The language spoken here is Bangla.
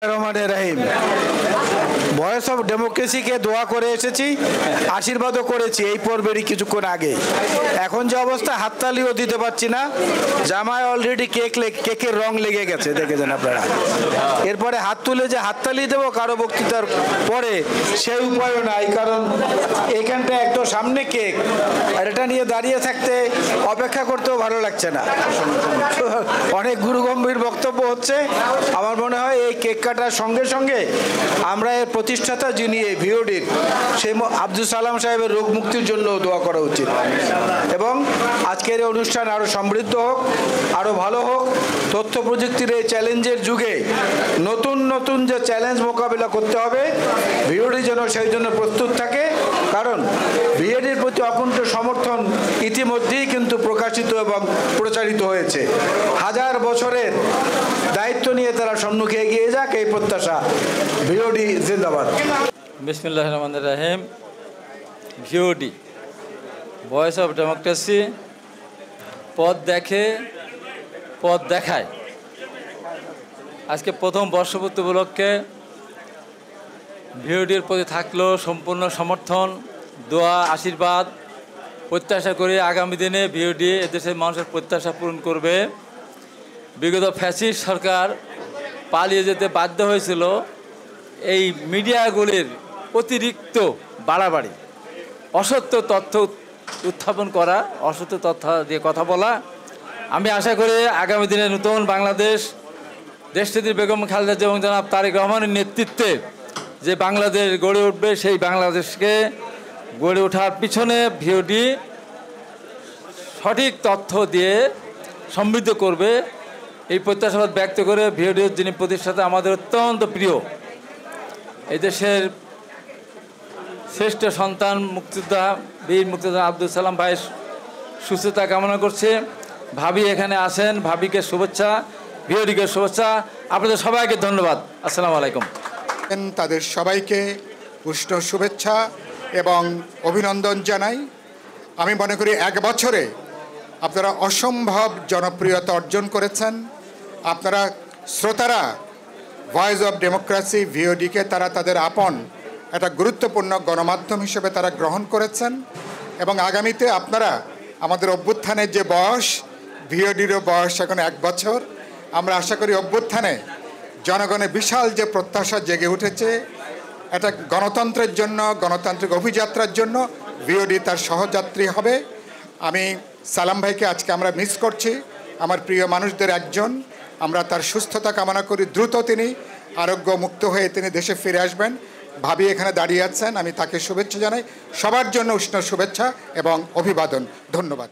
রহমানির রহিম। ভয়েস অফ ডেমোক্রেসিকে দোয়া করে এসেছি, আশীর্বাদও করেছি এই পর্বেরই কিছুক্ষণ আগে। এখন যে অবস্থা, হাততালিও দিতে পারছি না। জামায় অলরেডি কেকের রং লেগে গেছে, দেখেছেন আপনারা। এরপরে হাত তুলে যে হাততালি দেবো কারো বক্তৃতার পরে, সেই উপায়ও নাই, কারণ এখানটা একদম সামনে কেক, আর এটা নিয়ে দাঁড়িয়ে থাকতে অপেক্ষা করতেও ভালো লাগছে না। অনেক গুরুগম্ভীর বক্তব্য হচ্ছে। আমার মনে হয় এই কেক কাটার সঙ্গে সঙ্গে আমরা এর প্রতিষ্ঠাতা যিনি এই ভিওডির, সেই আব্দুল সালাম সাহেবের রোগ মুক্তির জন্য দোয়া করা উচিত। এবং আজকের এই অনুষ্ঠান আরও সমৃদ্ধ হোক, আরও ভালো হোক। তথ্য প্রযুক্তির এই চ্যালেঞ্জের যুগে নতুন নতুন যে চ্যালেঞ্জ মোকাবিলা করতে হবে, ভিওডি যেন সেই জন্য প্রস্তুত থাকে। কারণ ভিওডির প্রতি অকুণ্ঠ সমর্থন ইতিমধ্যেই কিন্তু প্রকাশিত এবং প্রচারিত হয়েছে। হাজার বছরের দায়িত্ব নিয়ে তারা সম্মুখে এগিয়ে যাক, এই প্রত্যাশা। ভিওডি জিন্দাবাদ। বিসমিল্লাহির রহমানির রহিম। ভিওডি, ভয়েস অফ ডেমোক্রেসি, পথ দেখে পথ দেখায়। আজকে প্রথম বর্ষপূর্তি উপলক্ষে ভিওডির প্রতি থাকলো সম্পূর্ণ সমর্থন, দোয়া, আশীর্বাদ। প্রত্যাশা করি আগামী দিনে ভিওডি এদেশের মানুষের প্রত্যাশা পূরণ করবে। বিগত ফ্যাসিস্ট সরকার পালিয়ে যেতে বাধ্য হয়েছিল এই মিডিয়াগুলির অতিরিক্ত বাড়াবাড়ি, অসত্য তথ্য উত্থাপন করা, অসত্য তথ্য দিয়ে কথা বলা। আমি আশা করি আগামী দিনে নতুন বাংলাদেশ, দেশনেত্রী বেগম খালেদা জিয়া এবং জনাব তারেক রহমানের নেতৃত্বে যে বাংলাদেশ গড়ে উঠবে, সেই বাংলাদেশকে গড়ে ওঠার পিছনে ভিওডি সঠিক তথ্য দিয়ে সমৃদ্ধ করবে। এই প্রত্যাশাবাদ ব্যক্ত করে ভিওডির যিনি প্রতিষ্ঠাতা, আমাদের অত্যন্ত প্রিয় এই দেশের শ্রেষ্ঠ সন্তান মুক্তিযোদ্ধা, বীর মুক্তিযোদ্ধা আব্দুল সালাম ভাইয়ের সুস্থতা কামনা করছে। ভাবি এখানে আসেন, ভাবিকে শুভেচ্ছা, ভিওডিকে শুভেচ্ছা। আপনাদের সবাইকে ধন্যবাদ। আসসালামু আলাইকুম। তাদের সবাইকে উষ্ণ শুভেচ্ছা এবং অভিনন্দন জানাই। আমি মনে করি 1 বছরে আপনারা অসম্ভব জনপ্রিয়তা অর্জন করেছেন। আপনারা শ্রোতারা ভয়েস অফ ডেমোক্রেসি ভিওডিকে তারা তাদের আপন একটা গুরুত্বপূর্ণ গণমাধ্যম হিসেবে তারা গ্রহণ করেছেন। এবং আগামীতে আপনারা আমাদের অভ্যুত্থানের যে বয়স, ভিওডিরও বয়স এখন 1 বছর। আমরা আশা করি অভ্যুত্থানে জনগণের বিশাল যে প্রত্যাশা জেগে উঠেছে, এটা গণতন্ত্রের জন্য, গণতান্ত্রিক অভিযাত্রার জন্য ভিওডি তার সহযাত্রী হবে। আমি সালাম ভাইকে আজকে আমরা মিস করছি, আমার প্রিয় মানুষদের একজন। আমরা তার সুস্থতা কামনা করি, দ্রুত তিনি আরোগ্য মুক্ত হয়ে তিনি দেশে ফিরে আসবেন। ভাবি এখানে দাঁড়িয়ে আছেন, আমি তাকে শুভেচ্ছা জানাই। সবার জন্য উষ্ণ শুভেচ্ছা এবং অভিবাদন। ধন্যবাদ।